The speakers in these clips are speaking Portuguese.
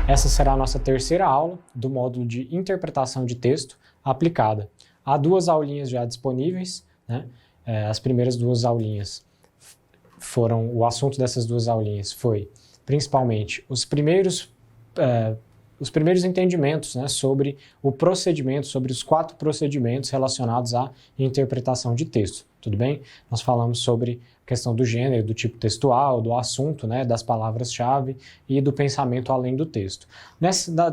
Essa será a nossa terceira aula do módulo de interpretação de texto aplicada. Há 2 aulinhas já disponíveis, né? As primeiras 2 aulinhas foram, o assunto dessas 2 aulinhas foi principalmente os primeiros entendimentos, né, sobre o procedimento, sobre os 4 procedimentos relacionados à interpretação de texto, tudo bem? Nós falamos sobre a questão do gênero, do tipo textual, do assunto, né, das palavras-chave e do pensamento além do texto.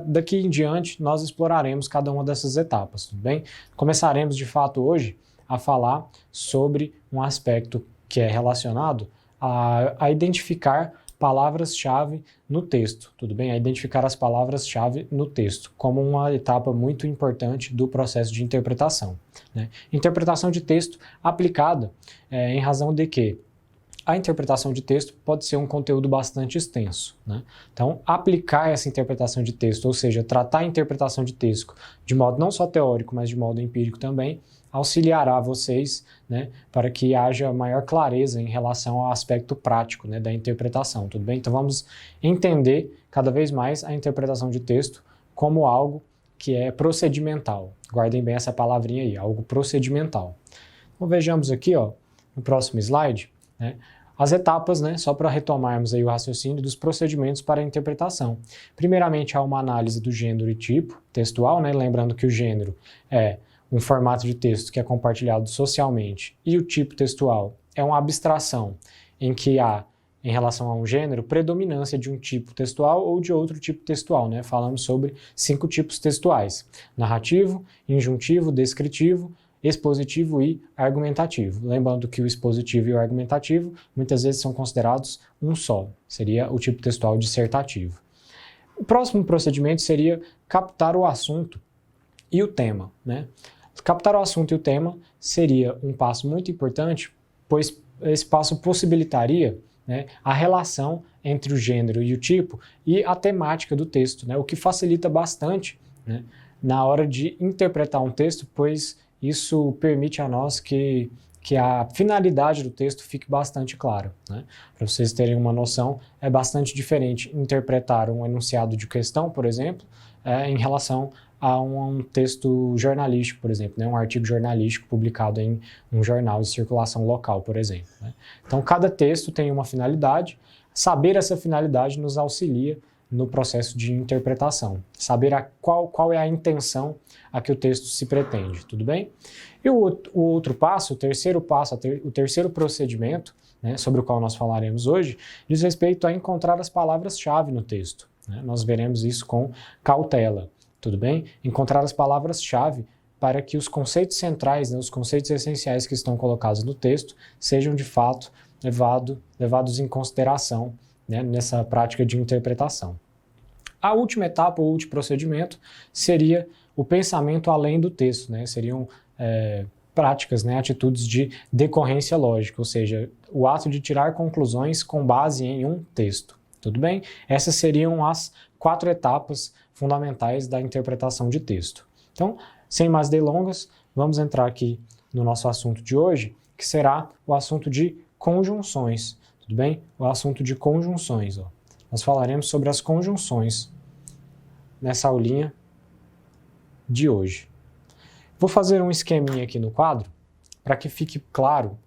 Daqui em diante, nós exploraremos cada uma dessas etapas, tudo bem? Começaremos, de fato, hoje a falar sobre um aspecto que é relacionado a identificar palavras-chave no texto, tudo bem? A identificar as palavras-chave no texto, como uma etapa muito importante do processo de interpretação, né? Interpretação de texto aplicada em razão de que a interpretação de texto pode ser um conteúdo bastante extenso, né? Então, aplicar essa interpretação de texto, ou seja, tratar a interpretação de texto de modo não só teórico, mas de modo empírico também, auxiliará vocês, né, para que haja maior clareza em relação ao aspecto prático, né, da interpretação, tudo bem? Então vamos entender cada vez mais a interpretação de texto como algo que é procedimental. Guardem bem essa palavrinha aí, algo procedimental. Então vejamos aqui, ó, no próximo slide, né, as etapas, né, só para retomarmos aí o raciocínio dos procedimentos para a interpretação. Primeiramente, há uma análise do gênero e tipo textual, né, lembrando que o gênero é um formato de texto que é compartilhado socialmente e o tipo textual é uma abstração em que há, em relação a um gênero, predominância de um tipo textual ou de outro tipo textual, né? Falamos sobre 5 tipos textuais: narrativo, injuntivo, descritivo, expositivo e argumentativo. Lembrando que o expositivo e o argumentativo muitas vezes são considerados um só, seria o tipo textual dissertativo. O próximo procedimento seria captar o assunto e o tema, né? Captar o assunto e o tema seria um passo muito importante, pois esse passo possibilitaria, né, a relação entre o gênero e o tipo e a temática do texto, né, o que facilita bastante, né, na hora de interpretar um texto, pois isso permite a nós que a finalidade do texto fique bastante clara, né? Para vocês terem uma noção, é bastante diferente interpretar um enunciado de questão, por exemplo, em relação a um texto jornalístico, por exemplo, né? Um artigo jornalístico publicado em um jornal de circulação local, por exemplo, né? Então, cada texto tem uma finalidade. Saber essa finalidade nos auxilia no processo de interpretação. Saber qual é a intenção a que o texto se pretende, tudo bem? E o outro passo, o terceiro passo, o terceiro procedimento, né, sobre o qual nós falaremos hoje, diz respeito a encontrar as palavras-chave no texto, né? Nós veremos isso com cautela, tudo bem? Encontrar as palavras-chave para que os conceitos centrais, né, os conceitos essenciais que estão colocados no texto sejam de fato levados em consideração, né, nessa prática de interpretação. A última etapa, o último procedimento, seria o pensamento além do texto, né? Seriam práticas, né, atitudes de decorrência lógica, ou seja, o ato de tirar conclusões com base em um texto, tudo bem? Essas seriam as 4 etapas fundamentais da interpretação de texto. Então, sem mais delongas, vamos entrar aqui no nosso assunto de hoje, que será o assunto de conjunções, tudo bem? O assunto de conjunções, ó. Nós falaremos sobre as conjunções nessa aulinha de hoje. Vou fazer um esqueminha aqui no quadro para que fique claro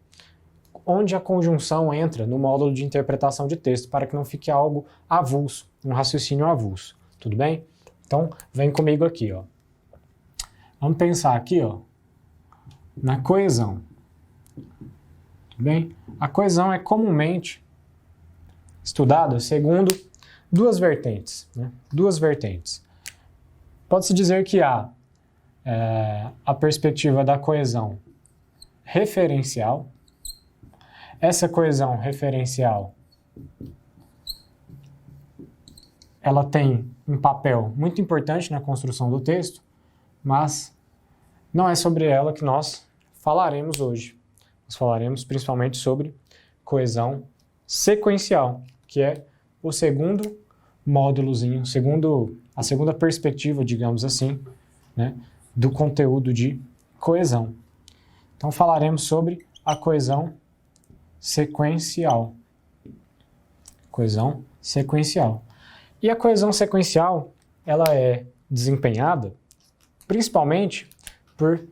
onde a conjunção entra no módulo de interpretação de texto, para que não fique algo avulso, um raciocínio avulso, tudo bem? Então, vem comigo aqui, ó. Vamos pensar aqui, ó, na coesão. Tudo bem? A coesão é comumente estudada segundo 2 vertentes, né? 2 vertentes. Pode-se dizer que há a perspectiva da coesão referencial. Essa coesão referencial, ela tem um papel muito importante na construção do texto, mas não é sobre ela que nós falaremos hoje. Nós falaremos principalmente sobre coesão sequencial, que é o segundo módulozinho, a segunda perspectiva, digamos assim, né, do conteúdo de coesão. Então falaremos sobre a coesão sequencial. Coesão sequencial. E a coesão sequencial, ela é desempenhada principalmente por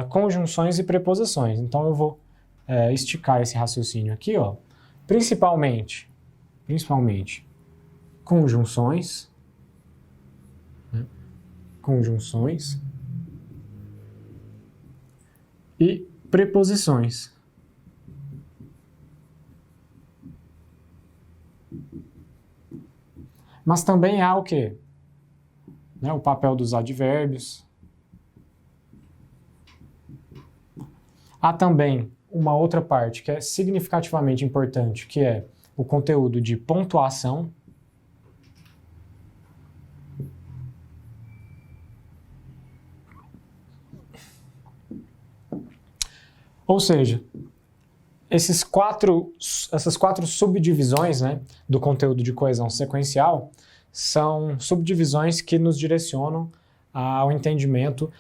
conjunções e preposições. Então eu vou esticar esse raciocínio aqui, ó. Principalmente conjunções, né? Conjunções e preposições. Mas também há o quê? O papel dos advérbios. Há também uma outra parte que é significativamente importante, que é o conteúdo de pontuação. Ou seja, essas quatro subdivisões, né, do conteúdo de coesão sequencial são subdivisões que nos direcionam ao entendimento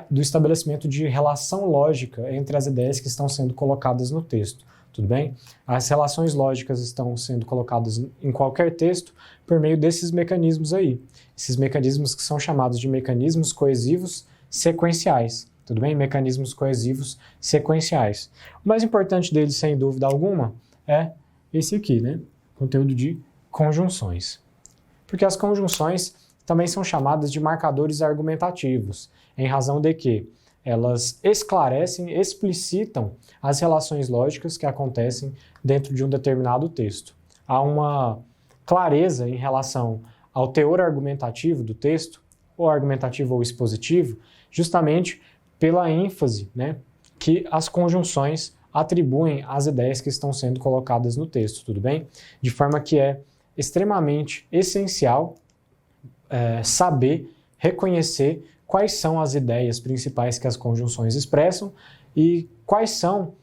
do estabelecimento de relação lógica entre as ideias que estão sendo colocadas no texto. Tudo bem? As relações lógicas estão sendo colocadas em qualquer texto por meio desses mecanismos aí. Esses mecanismos que são chamados de mecanismos coesivos sequenciais. Tudo bem? Mecanismos coesivos sequenciais. O mais importante deles, sem dúvida alguma, é esse aqui, né? Conteúdo de conjunções. Porque as conjunções também são chamadas de marcadores argumentativos, em razão de que elas esclarecem, explicitam as relações lógicas que acontecem dentro de um determinado texto. Há uma clareza em relação ao teor argumentativo do texto, ou argumentativo ou expositivo, justamente pela ênfase, né, que as conjunções atribuem às ideias que estão sendo colocadas no texto, tudo bem? De forma que é extremamente essencial saber, reconhecer quais são as ideias principais que as conjunções expressam e quais são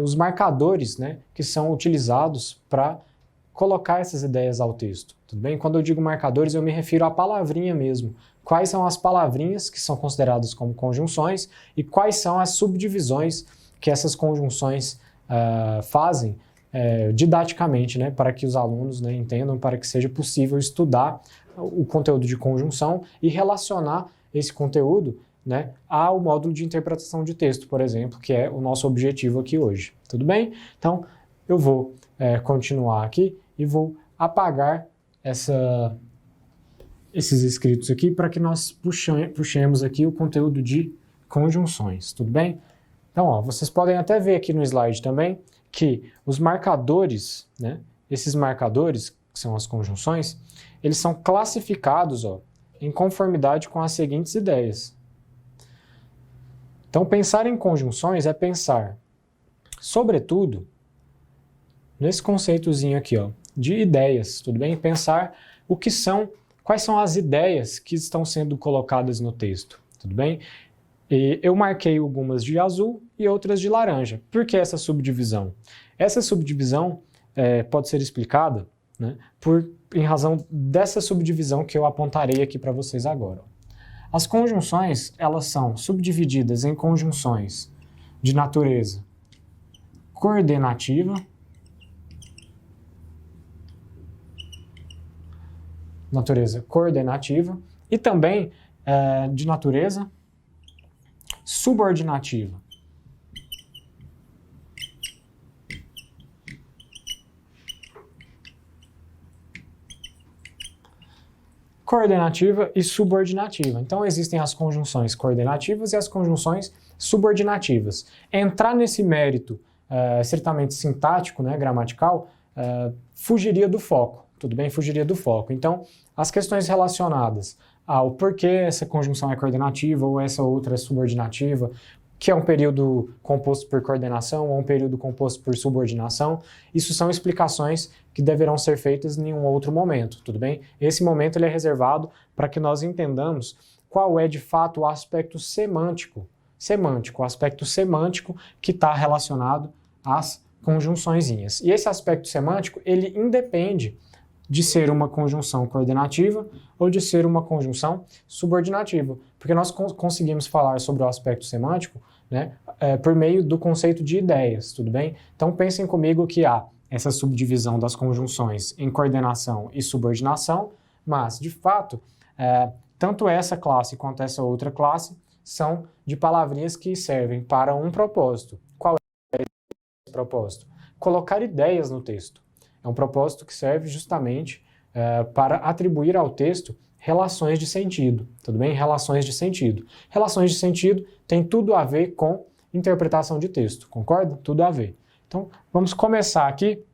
os marcadores, né, que são utilizados para colocar essas ideias ao texto, tudo bem? Quando eu digo marcadores, eu me refiro à palavrinha mesmo. Quais são as palavrinhas que são consideradas como conjunções e quais são as subdivisões que essas conjunções fazem didaticamente, né, para que os alunos, né, entendam, para que seja possível estudar o conteúdo de conjunção e relacionar esse conteúdo, né, ao módulo de interpretação de texto, por exemplo, que é o nosso objetivo aqui hoje. Tudo bem? Então, eu vou continuar aqui e vou apagar esses escritos aqui para que nós puxemos aqui o conteúdo de conjunções, tudo bem? Então, ó, vocês podem até ver aqui no slide também que os marcadores, né, esses marcadores, que são as conjunções, eles são classificados, ó, em conformidade com as seguintes ideias. Então, pensar em conjunções é pensar, sobretudo, nesse conceitozinho aqui, ó, de ideias, tudo bem? Pensar quais são as ideias que estão sendo colocadas no texto, tudo bem? E eu marquei algumas de azul e outras de laranja. Por que essa subdivisão? Essa subdivisão pode ser explicada, né, em razão dessa subdivisão que eu apontarei aqui para vocês agora. As conjunções, elas são subdivididas em conjunções de natureza coordenativa, e também de natureza subordinativa. Coordenativa e subordinativa. Então existem as conjunções coordenativas e as conjunções subordinativas. Entrar nesse mérito estritamente sintático, né, gramatical, fugiria do foco, tudo bem? Fugiria do foco. Então, as questões relacionadas ao porquê essa conjunção é coordenativa ou essa outra é subordinativa, que é um período composto por coordenação ou um período composto por subordinação, isso são explicações que deverão ser feitas em um outro momento, tudo bem? Esse momento ele é reservado para que nós entendamos qual é de fato o aspecto semântico, o aspecto semântico que está relacionado às conjunçõezinhas. E esse aspecto semântico, ele independe de ser uma conjunção coordenativa ou de ser uma conjunção subordinativa, porque nós conseguimos falar sobre o aspecto semântico, né, por meio do conceito de ideias, tudo bem? Então pensem comigo que há essa subdivisão das conjunções em coordenação e subordinação, mas, de fato, tanto essa classe quanto essa outra classe são de palavrinhas que servem para um propósito. Qual é esse propósito? Colocar ideias no texto. É um propósito que serve justamente para atribuir ao texto relações de sentido, tudo bem? Relações de sentido. Relações de sentido tem tudo a ver com interpretação de texto, concorda? Tudo a ver. Então, vamos começar aqui.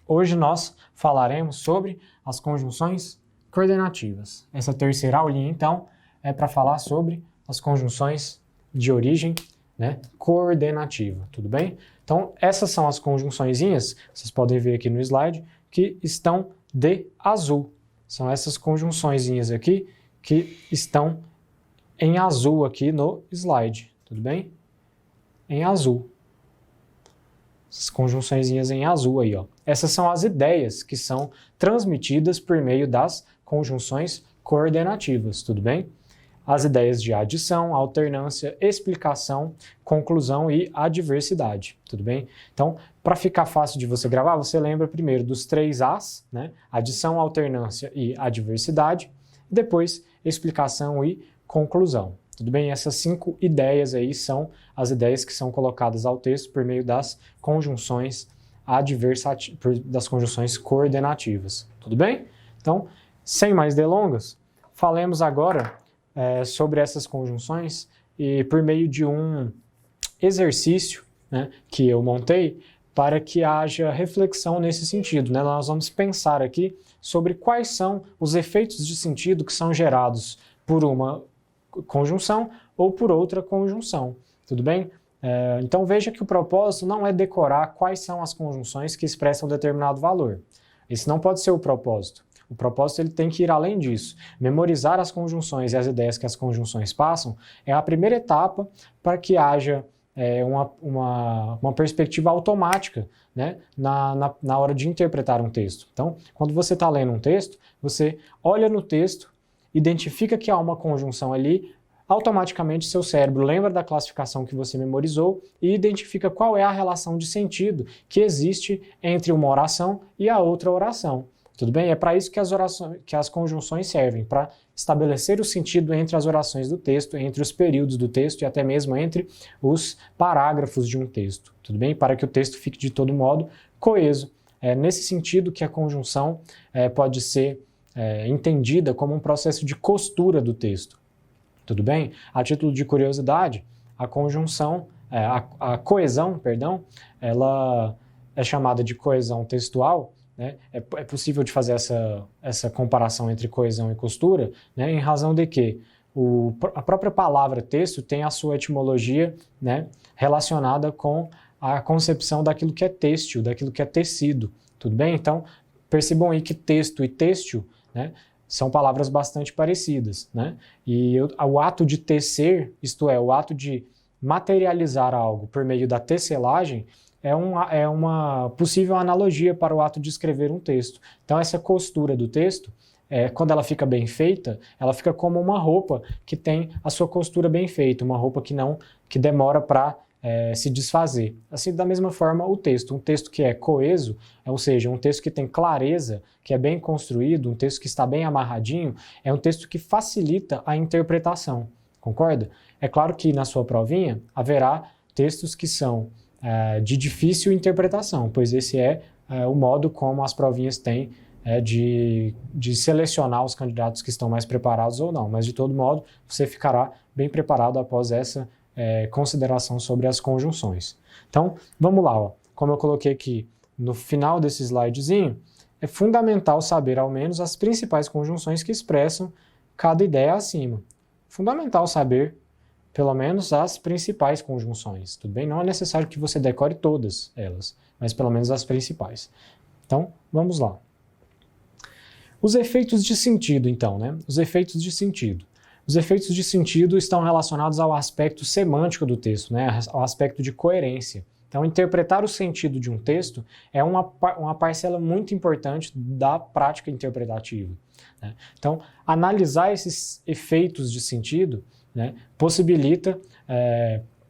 Hoje nós falaremos sobre as conjunções coordenativas. Essa terceira aulinha, então, é para falar sobre as conjunções de origem, né, coordenativa, tudo bem? Então, essas são as conjunçõezinhas, vocês podem ver aqui no slide, que estão de azul. São essas conjunçõezinhas aqui que estão em azul aqui no slide, tudo bem? Em azul. Essas conjunçõezinhas em azul aí, ó. Essas são as ideias que são transmitidas por meio das conjunções coordenativas, tudo bem? As ideias de adição, alternância, explicação, conclusão e adversidade, tudo bem? Então, para ficar fácil de você gravar, você lembra primeiro dos 3 As, né? Adição, alternância e adversidade, depois explicação e conclusão, tudo bem? Essas 5 ideias aí são as ideias que são colocadas ao texto por meio das conjunções das conjunções coordenativas, tudo bem? Então, sem mais delongas, falemos agora sobre essas conjunções e por meio de um exercício, né, que eu montei para que haja reflexão nesse sentido, né? Nós vamos pensar aqui sobre quais são os efeitos de sentido que são gerados por uma conjunção ou por outra conjunção, tudo bem? Então veja que o propósito não é decorar quais são as conjunções que expressam determinado valor. Esse não pode ser o propósito. O propósito ele tem que ir além disso. Memorizar as conjunções e as ideias que as conjunções passam é a primeira etapa para que haja uma perspectiva automática, né, na hora de interpretar um texto. Então, quando você está lendo um texto, você olha no texto, identifica que há uma conjunção ali, automaticamente seu cérebro lembra da classificação que você memorizou e identifica qual é a relação de sentido que existe entre uma oração e a outra oração. Tudo bem? É para isso que as conjunções servem, para estabelecer o sentido entre as orações do texto, entre os períodos do texto e até mesmo entre os parágrafos de um texto. Tudo bem? Para que o texto fique de todo modo coeso. É nesse sentido que a conjunção pode ser entendida como um processo de costura do texto. Tudo bem? A título de curiosidade, a conjunção, a coesão, perdão, ela é chamada de coesão textual. Né? É possível de fazer essa comparação entre coesão e costura, né? Em razão de que a própria palavra texto tem a sua etimologia, né, relacionada com a concepção daquilo que é têxtil, daquilo que é tecido, tudo bem? Então, percebam aí que texto e têxtil, né, são palavras bastante parecidas, né? E o ato de tecer, isto é, o ato de materializar algo por meio da tecelagem, é uma possível analogia para o ato de escrever um texto. Então, essa costura do texto, quando ela fica bem feita, ela fica como uma roupa que tem a sua costura bem feita, uma roupa que demora para se desfazer. Assim, da mesma forma, o texto. Um texto que é coeso, ou seja, um texto que tem clareza, que é bem construído, um texto que está bem amarradinho, é um texto que facilita a interpretação. Concorda? É claro que na sua provinha haverá textos que são de difícil interpretação, pois esse é o modo como as provinhas têm de selecionar os candidatos que estão mais preparados ou não, mas de todo modo você ficará bem preparado após essa consideração sobre as conjunções. Então, vamos lá, ó. Como eu coloquei aqui no final desse slidezinho, é fundamental saber ao menos as principais conjunções que expressam cada ideia acima. Fundamental saber pelo menos as principais conjunções, tudo bem? Não é necessário que você decore todas elas, mas pelo menos as principais. Então, vamos lá. Os efeitos de sentido, então, né? Os efeitos de sentido. Os efeitos de sentido estão relacionados ao aspecto semântico do texto, né? Ao aspecto de coerência. Então, interpretar o sentido de um texto é uma parcela muito importante da prática interpretativa, né? Então, analisar esses efeitos de sentido, né, possibilita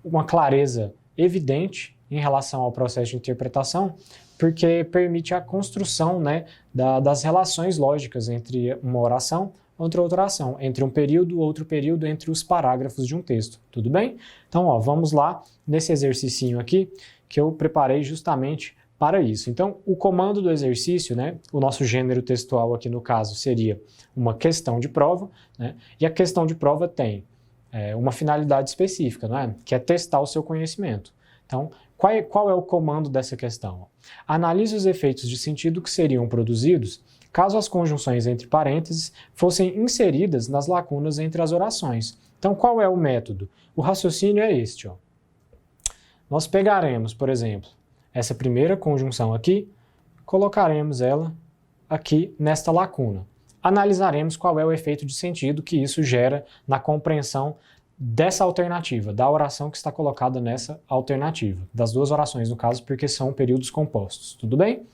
uma clareza evidente em relação ao processo de interpretação, porque permite a construção, né, das relações lógicas entre uma oração e outra oração, entre um período e outro período, entre os parágrafos de um texto, tudo bem? Então, ó, vamos lá nesse exercício aqui que eu preparei justamente para isso. Então, o comando do exercício, né, o nosso gênero textual aqui no caso seria uma questão de prova, né, e a questão de prova tem uma finalidade específica, não é? Que é testar o seu conhecimento. Então, qual é o comando dessa questão? Analise os efeitos de sentido que seriam produzidos caso as conjunções entre parênteses fossem inseridas nas lacunas entre as orações. Então, qual é o método? O raciocínio é este, ó. Nós pegaremos, por exemplo, essa primeira conjunção aqui, colocaremos ela aqui nesta lacuna. Analisaremos qual é o efeito de sentido que isso gera na compreensão dessa alternativa, da oração que está colocada nessa alternativa, das duas orações, no caso, porque são períodos compostos, tudo bem?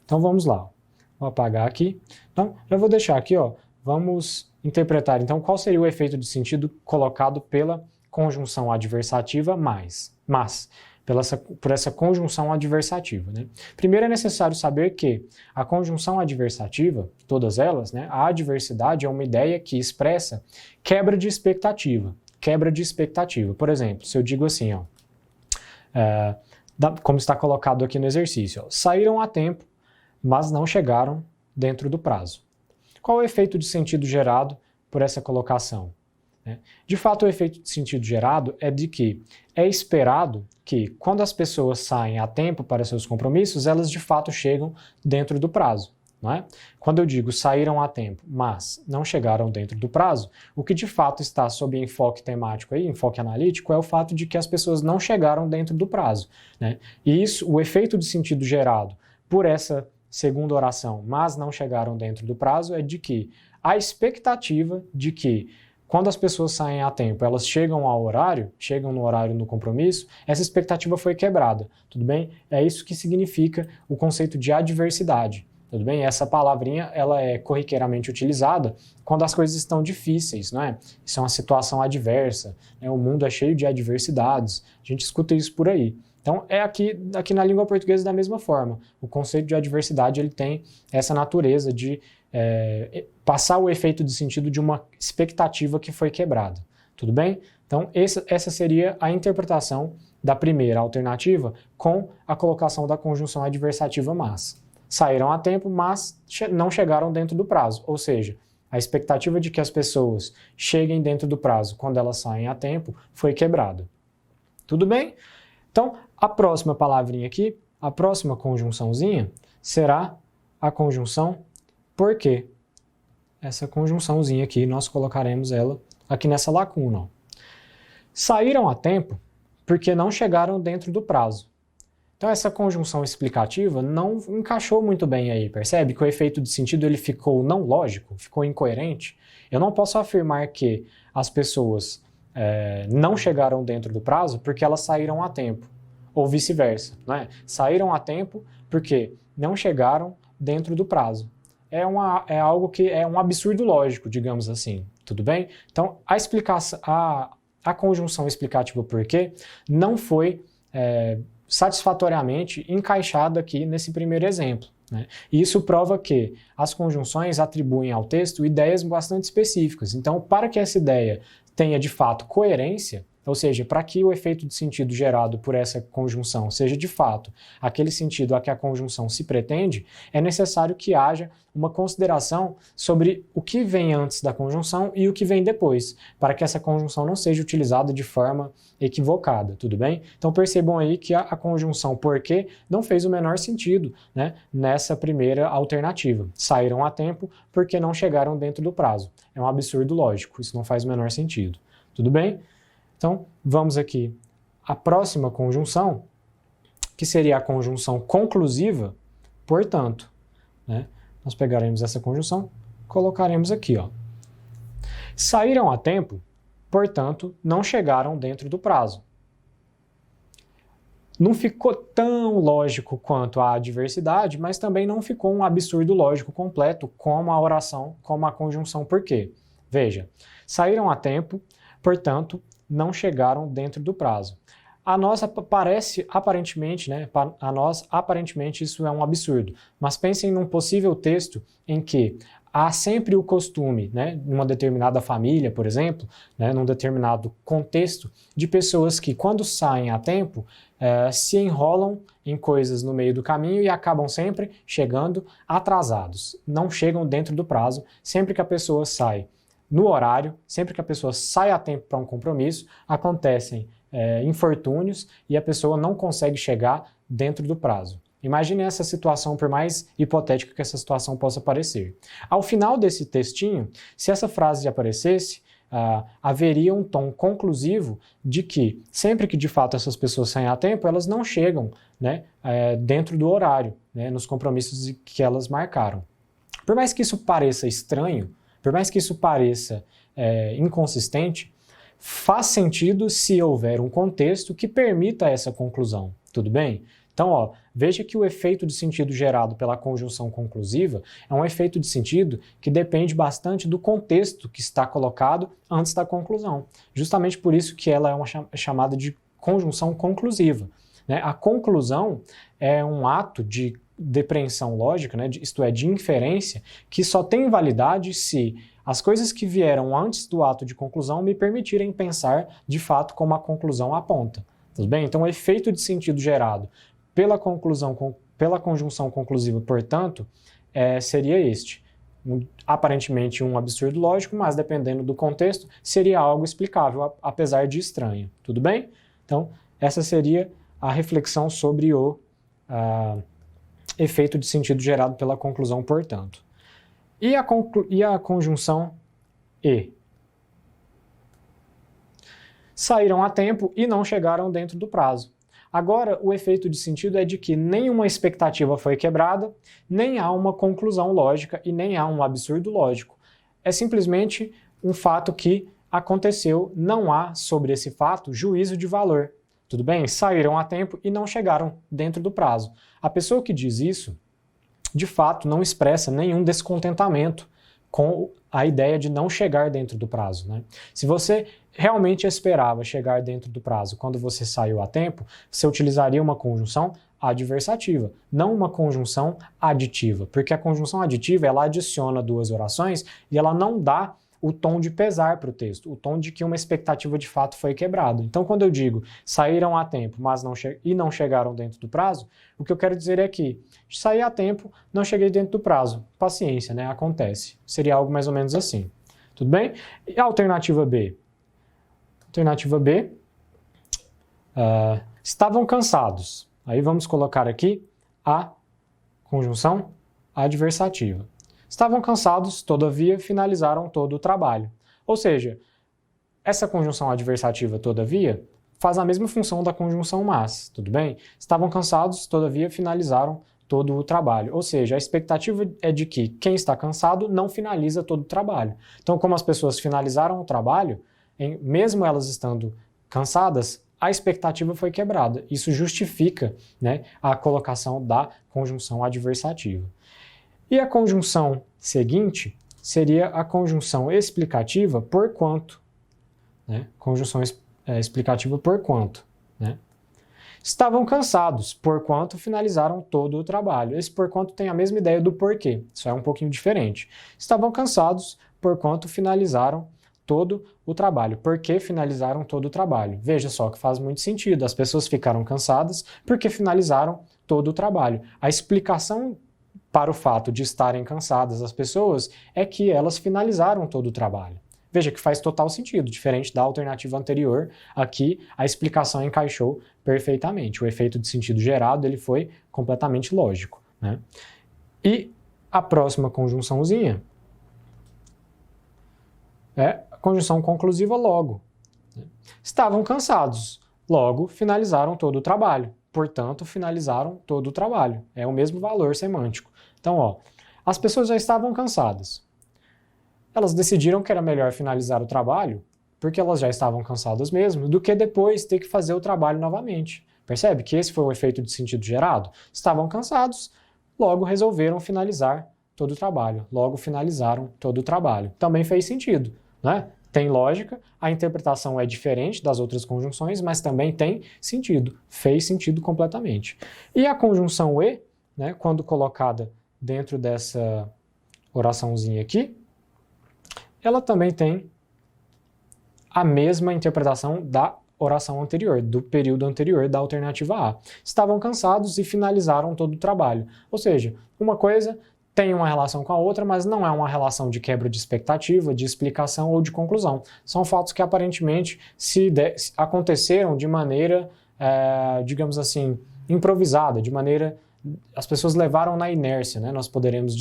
Então vamos lá, vou apagar aqui. Então, já vou deixar aqui, ó, vamos interpretar, então, qual seria o efeito de sentido colocado pela conjunção adversativa mas, por essa conjunção adversativa, né? Primeiro é necessário saber que a conjunção adversativa, todas elas, né, a adversidade é uma ideia que expressa quebra de expectativa. Quebra de expectativa. Por exemplo, se eu digo assim, ó, como está colocado aqui no exercício, ó, saíram a tempo, mas não chegaram dentro do prazo. Qual é o efeito de sentido gerado por essa colocação? De fato, o efeito de sentido gerado é de que é esperado que, quando as pessoas saem a tempo para seus compromissos, elas de fato chegam dentro do prazo, não é? Quando eu digo saíram a tempo, mas não chegaram dentro do prazo, o que de fato está sob enfoque temático aí, enfoque analítico, é o fato de que as pessoas não chegaram dentro do prazo, né? E isso, o efeito de sentido gerado por essa segunda oração, mas não chegaram dentro do prazo, é de que a expectativa de que quando as pessoas saem a tempo, elas chegam ao horário, chegam no horário no compromisso, essa expectativa foi quebrada, tudo bem? É isso que significa o conceito de adversidade, tudo bem? Essa palavrinha, ela é corriqueiramente utilizada quando as coisas estão difíceis, não é? Isso é uma situação adversa, né? O mundo é cheio de adversidades, a gente escuta isso por aí. Então, é aqui na língua portuguesa da mesma forma. O conceito de adversidade, ele tem essa natureza de passar o efeito de sentido de uma expectativa que foi quebrada. Tudo bem? Então, essa seria a interpretação da primeira alternativa com a colocação da conjunção adversativa mas. Saíram a tempo, mas não chegaram dentro do prazo. Ou seja, a expectativa de que as pessoas cheguem dentro do prazo quando elas saem a tempo foi quebrada. Tudo bem? Então, a próxima palavrinha aqui, a próxima conjunçãozinha, será a conjunção porque. Essa conjunçãozinha aqui, nós colocaremos ela aqui nessa lacuna. Ó. Saíram a tempo porque não chegaram dentro do prazo. Então, essa conjunção explicativa não encaixou muito bem aí, percebe? Que o efeito de sentido ele ficou não lógico, ficou incoerente. Eu não posso afirmar que as pessoas não chegaram dentro do prazo porque elas saíram a tempo, ou vice-versa, não é? Saíram a tempo porque não chegaram dentro do prazo. É algo que é um absurdo lógico, digamos assim, tudo bem? Então, a conjunção explicativa porque não foi satisfatoriamente encaixada aqui nesse primeiro exemplo, né? E isso prova que as conjunções atribuem ao texto ideias bastante específicas. Então, para que essa ideia tenha de fato coerência, ou seja, para que o efeito de sentido gerado por essa conjunção seja de fato aquele sentido a que a conjunção se pretende, é necessário que haja uma consideração sobre o que vem antes da conjunção e o que vem depois, para que essa conjunção não seja utilizada de forma equivocada, tudo bem? Então percebam aí que a conjunção porque não fez o menor sentido, né, nessa primeira alternativa. Saíram a tempo porque não chegaram dentro do prazo. É um absurdo lógico, isso não faz o menor sentido, tudo bem? Então, vamos aqui à próxima conjunção, que seria a conjunção conclusiva, portanto, né? Nós pegaremos essa conjunção, colocaremos aqui, ó. Saíram a tempo, portanto, não chegaram dentro do prazo. Não ficou tão lógico quanto a adversidade, mas também não ficou um absurdo lógico completo como a oração, como a conjunção por quê. Veja, saíram a tempo, portanto, não chegaram dentro do prazo. a nós parece aparentemente, né, a nós aparentemente isso é um absurdo, mas pensem num possível texto em que há sempre o costume, né, numa determinada família, por exemplo, né, num determinado contexto, de pessoas que quando saem a tempo se enrolam em coisas no meio do caminho e acabam sempre chegando atrasados, não chegam dentro do prazo, sempre que a pessoa sai no horário, sempre que a pessoa sai a tempo para um compromisso, acontecem infortúnios e a pessoa não consegue chegar dentro do prazo. Imagine essa situação, por mais hipotética que essa situação possa parecer. Ao final desse textinho, se essa frase aparecesse, haveria um tom conclusivo de que, sempre que de fato essas pessoas saem a tempo, elas não chegam, né, dentro do horário, né, nos compromissos que elas marcaram. Por mais que isso pareça estranho, por mais que isso pareça inconsistente, faz sentido se houver um contexto que permita essa conclusão, tudo bem? Então, veja que o efeito de sentido gerado pela conjunção conclusiva é um efeito de sentido que depende bastante do contexto que está colocado antes da conclusão. Justamente por isso que ela é chamada de conjunção conclusiva, né? A conclusão é um ato de depreensão lógica, né? Isto é, de inferência, que só tem validade se as coisas que vieram antes do ato de conclusão me permitirem pensar de fato como a conclusão aponta. Tudo bem? Então, o efeito de sentido gerado pela conjunção conclusiva, portanto, seria este. Aparentemente um absurdo lógico, mas dependendo do contexto, seria algo explicável, apesar de estranho. Tudo bem? Então, essa seria a reflexão sobre o efeito de sentido gerado pela conclusão, portanto. E a conjunção e? Saíram a tempo e não chegaram dentro do prazo. Agora, o efeito de sentido é de que nenhuma expectativa foi quebrada, nem há uma conclusão lógica e nem há um absurdo lógico. É simplesmente um fato que aconteceu, não há sobre esse fato juízo de valor. Tudo bem? Saíram a tempo e não chegaram dentro do prazo. A pessoa que diz isso, de fato, não expressa nenhum descontentamento com a ideia de não chegar dentro do prazo, né? Se você realmente esperava chegar dentro do prazo quando você saiu a tempo, você utilizaria uma conjunção adversativa, não uma conjunção aditiva, porque a conjunção aditiva ela adiciona duas orações e ela não dá o tom de pesar para o texto, o tom de que uma expectativa de fato foi quebrada. Então, quando eu digo saíram a tempo, mas não chegaram dentro do prazo, o que eu quero dizer é que saí a tempo, não cheguei dentro do prazo. Paciência, né? Acontece. Seria algo mais ou menos assim. Tudo bem? E a alternativa B? Alternativa B, estavam cansados. Aí vamos colocar aqui a conjunção adversativa. Estavam cansados, todavia, finalizaram todo o trabalho. Ou seja, essa conjunção adversativa, todavia, faz a mesma função da conjunção mas, tudo bem? Estavam cansados, todavia, finalizaram todo o trabalho. Ou seja, a expectativa é de que quem está cansado não finaliza todo o trabalho. Então, como as pessoas finalizaram o trabalho, mesmo elas estando cansadas, a expectativa foi quebrada. Isso justifica, né, a colocação da conjunção adversativa. E a conjunção seguinte seria a conjunção explicativa por quanto. Né? Conjunção explicativa por quanto. Né? Estavam cansados, porquanto finalizaram todo o trabalho. Esse porquanto tem a mesma ideia do porquê, só é um pouquinho diferente. Estavam cansados, porquanto finalizaram todo o trabalho. Por que finalizaram todo o trabalho? Veja só que faz muito sentido. As pessoas ficaram cansadas porque finalizaram todo o trabalho. A explicação para o fato de estarem cansadas as pessoas é que elas finalizaram todo o trabalho. Veja que faz total sentido, diferente da alternativa anterior, aqui a explicação encaixou perfeitamente. O efeito de sentido gerado ele foi completamente lógico. Né? E a próxima conjunçãozinha é a conjunção conclusiva logo. Estavam cansados, logo finalizaram todo o trabalho. Portanto, finalizaram todo o trabalho. É o mesmo valor semântico. Então, as pessoas já estavam cansadas. Elas decidiram que era melhor finalizar o trabalho, porque elas já estavam cansadas mesmo, do que depois ter que fazer o trabalho novamente. Percebe que esse foi o efeito de sentido gerado? Estavam cansados, logo resolveram finalizar todo o trabalho. Logo finalizaram todo o trabalho. Também fez sentido, né? tem lógica, a interpretação é diferente das outras conjunções, mas também tem sentido, fez sentido completamente. E a conjunção e, né, quando colocada dentro dessa oraçãozinha aqui, ela também tem a mesma interpretação da oração anterior, do período anterior da alternativa A. Estavam cansados e finalizaram todo o trabalho. Ou seja, uma coisa tem uma relação com a outra, mas não é uma relação de quebra de expectativa, de explicação ou de conclusão. São fatos que aparentemente aconteceram de maneira, digamos assim, improvisada, de maneira... As pessoas levaram na inércia, né? Nós poderíamos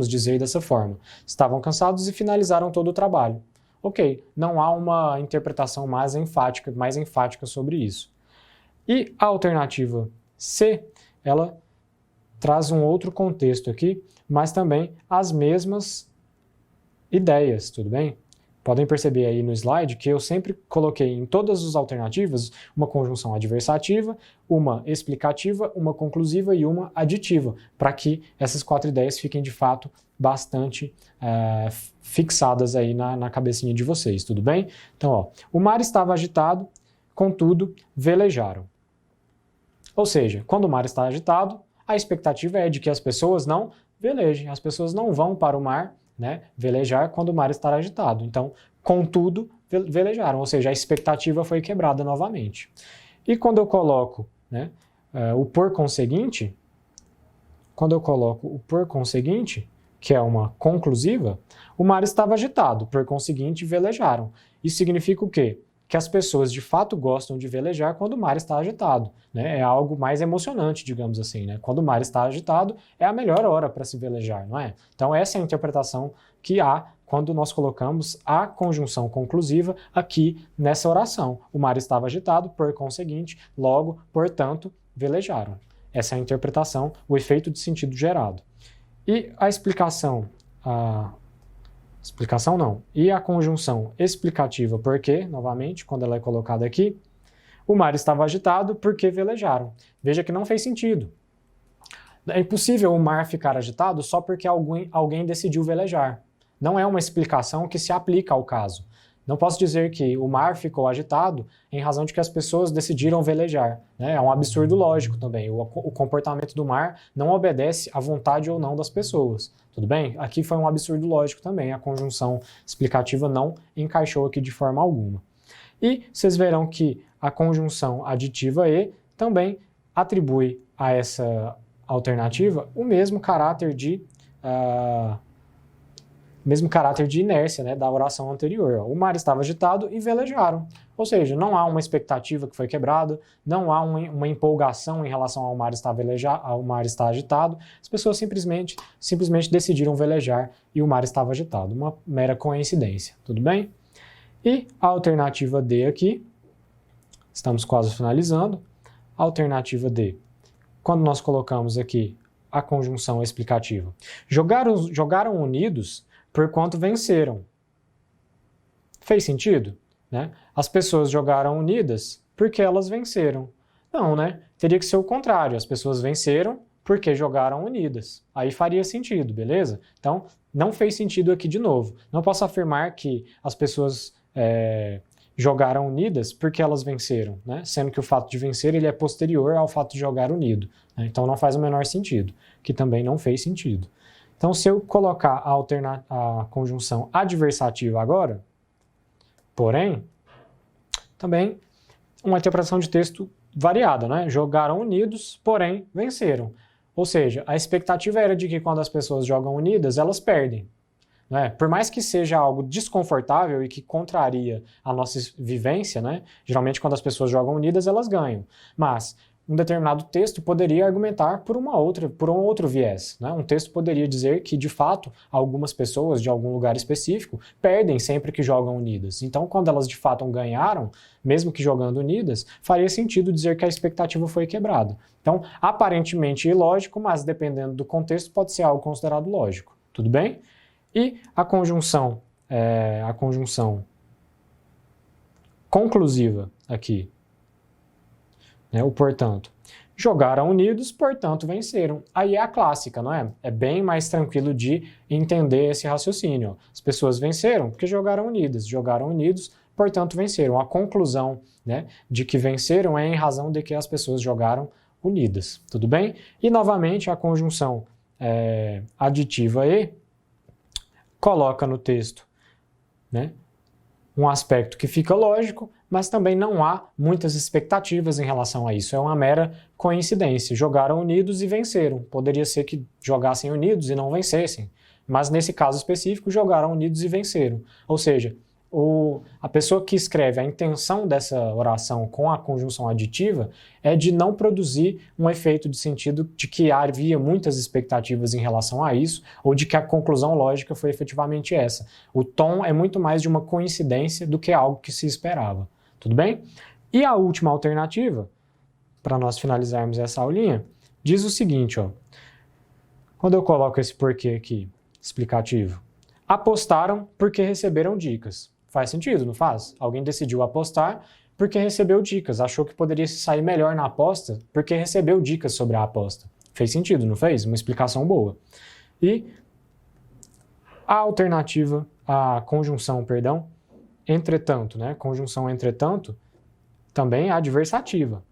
dizer dessa forma. Estavam cansados e finalizaram todo o trabalho. Ok, não há uma interpretação mais enfática sobre isso. E a alternativa C, ela traz um outro contexto aqui, mas também as mesmas ideias, tudo bem? Podem perceber aí no slide que eu sempre coloquei em todas as alternativas uma conjunção adversativa, uma explicativa, uma conclusiva e uma aditiva, para que essas 4 ideias fiquem de fato bastante fixadas aí na cabecinha de vocês, tudo bem? Então, ó, o mar estava agitado, contudo, velejaram. Ou seja, quando o mar está agitado, a expectativa é de que as pessoas não velejem, as pessoas não vão para o mar, né, velejar quando o mar está agitado. Então, contudo, velejaram, ou seja, a expectativa foi quebrada novamente. E quando eu coloco, né, o por conseguinte, que é uma conclusiva, o mar estava agitado, por conseguinte, velejaram. Isso significa o quê? Que as pessoas de fato gostam de velejar quando o mar está agitado, né? É algo mais emocionante, digamos assim, né? Quando o mar está agitado, é a melhor hora para se velejar, não é? Então essa é a interpretação que há quando nós colocamos a conjunção conclusiva aqui nessa oração. O mar estava agitado, por conseguinte, logo, portanto, velejaram. Essa é a interpretação, o efeito de sentido gerado. E a explicação... E a conjunção explicativa porque, novamente, quando ela é colocada aqui, o mar estava agitado porque velejaram. Veja que não fez sentido. É impossível o mar ficar agitado só porque alguém decidiu velejar. Não é uma explicação que se aplica ao caso. Não posso dizer que o mar ficou agitado em razão de que as pessoas decidiram velejar, né? É um absurdo lógico também. O comportamento do mar não obedece à vontade ou não das pessoas. Tudo bem? Aqui foi um absurdo lógico também. A conjunção explicativa não encaixou aqui de forma alguma. E vocês verão que a conjunção aditiva e também atribui a essa alternativa o mesmo caráter de inércia, né, da oração anterior. O mar estava agitado e velejaram. Ou seja, não há uma expectativa que foi quebrada, não há uma empolgação em relação ao mar estar agitado. As pessoas simplesmente decidiram velejar e o mar estava agitado. Uma mera coincidência, tudo bem? E a alternativa D aqui, estamos quase finalizando. A alternativa D, quando nós colocamos aqui a conjunção explicativa. Jogaram unidos porquanto venceram. Fez sentido? Né? As pessoas jogaram unidas porque elas venceram. Não, né? Teria que ser o contrário. As pessoas venceram porque jogaram unidas. Aí faria sentido, beleza? Então, não fez sentido aqui de novo. Não posso afirmar que as pessoas jogaram unidas porque elas venceram, né? Sendo que o fato de vencer ele é posterior ao fato de jogar unido. Né? Então, não faz o menor sentido, que também não fez sentido. Então, se eu colocar a conjunção adversativa agora, porém, também uma interpretação de texto variada, né? Jogaram unidos, porém venceram. Ou seja, a expectativa era de que quando as pessoas jogam unidas, elas perdem. Né? Por mais que seja algo desconfortável e que contraria a nossa vivência, né? Geralmente quando as pessoas jogam unidas, elas ganham. Mas um determinado texto poderia argumentar por um outro viés. Né? Um texto poderia dizer que, de fato, algumas pessoas de algum lugar específico perdem sempre que jogam unidas. Então, quando elas de fato ganharam, mesmo que jogando unidas, faria sentido dizer que a expectativa foi quebrada. Então, aparentemente ilógico, mas dependendo do contexto, pode ser algo considerado lógico. Tudo bem? E a conjunção conclusiva aqui, né, o portanto. Jogaram unidos, portanto venceram. Aí é a clássica, não é? É bem mais tranquilo de entender esse raciocínio. As pessoas venceram porque jogaram unidos, portanto venceram. A conclusão, né, de que venceram é em razão de que as pessoas jogaram unidas, tudo bem? E novamente a conjunção aditiva e coloca no texto, né, um aspecto que fica lógico, mas também não há muitas expectativas em relação a isso. É uma mera coincidência. Jogaram unidos e venceram. Poderia ser que jogassem unidos e não vencessem, mas nesse caso específico, jogaram unidos e venceram. Ou seja, a pessoa que escreve a intenção dessa oração com a conjunção aditiva é de não produzir um efeito de sentido de que havia muitas expectativas em relação a isso, ou de que a conclusão lógica foi efetivamente essa. O tom é muito mais de uma coincidência do que algo que se esperava. Tudo bem? E a última alternativa, para nós finalizarmos essa aulinha, diz o seguinte, ó. Quando eu coloco esse porquê aqui, explicativo, apostaram porque receberam dicas. Faz sentido, não faz? Alguém decidiu apostar porque recebeu dicas, achou que poderia se sair melhor na aposta porque recebeu dicas sobre a aposta. Fez sentido, não fez? Uma explicação boa. E a alternativa, a conjunção, perdão, entretanto, né? Conjunção entretanto, também é adversativa.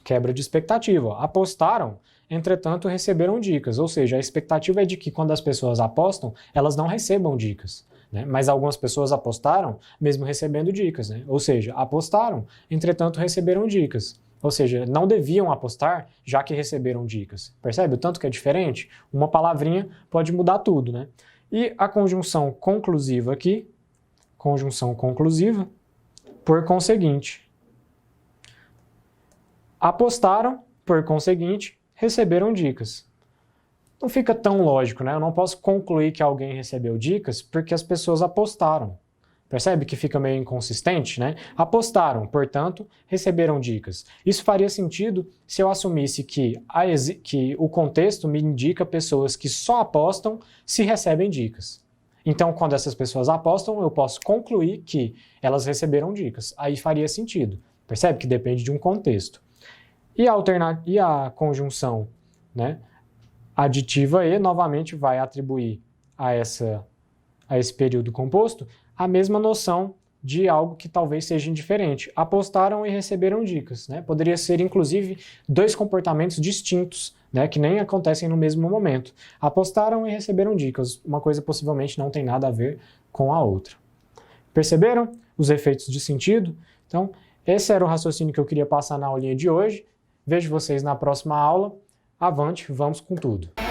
Quebra de expectativa. Apostaram, entretanto receberam dicas. Ou seja, a expectativa é de que quando as pessoas apostam, elas não recebam dicas. Né? Mas algumas pessoas apostaram mesmo recebendo dicas. Né? Ou seja, apostaram, entretanto receberam dicas. Ou seja, não deviam apostar, já que receberam dicas. Percebe o tanto que é diferente? Uma palavrinha pode mudar tudo. Né? E a conjunção conclusiva aqui, conjunção conclusiva, por conseguinte. Apostaram, por conseguinte, receberam dicas. Não fica tão lógico, né? Eu não posso concluir que alguém recebeu dicas porque as pessoas apostaram. Percebe que fica meio inconsistente, né? Apostaram, portanto, receberam dicas. Isso faria sentido se eu assumisse que o contexto me indica pessoas que só apostam se recebem dicas. Então, quando essas pessoas apostam, eu posso concluir que elas receberam dicas. Aí faria sentido. Percebe que depende de um contexto. E a conjunção, né, aditiva e, novamente, vai atribuir a esse período composto a mesma noção de algo que talvez seja indiferente. Apostaram e receberam dicas. Né? Poderia ser, inclusive, dois comportamentos distintos, né, que nem acontecem no mesmo momento. Apostaram e receberam dicas. Uma coisa possivelmente não tem nada a ver com a outra. Perceberam os efeitos de sentido? Então, esse era o raciocínio que eu queria passar na aulinha de hoje. Vejo vocês na próxima aula. Avante, vamos com tudo!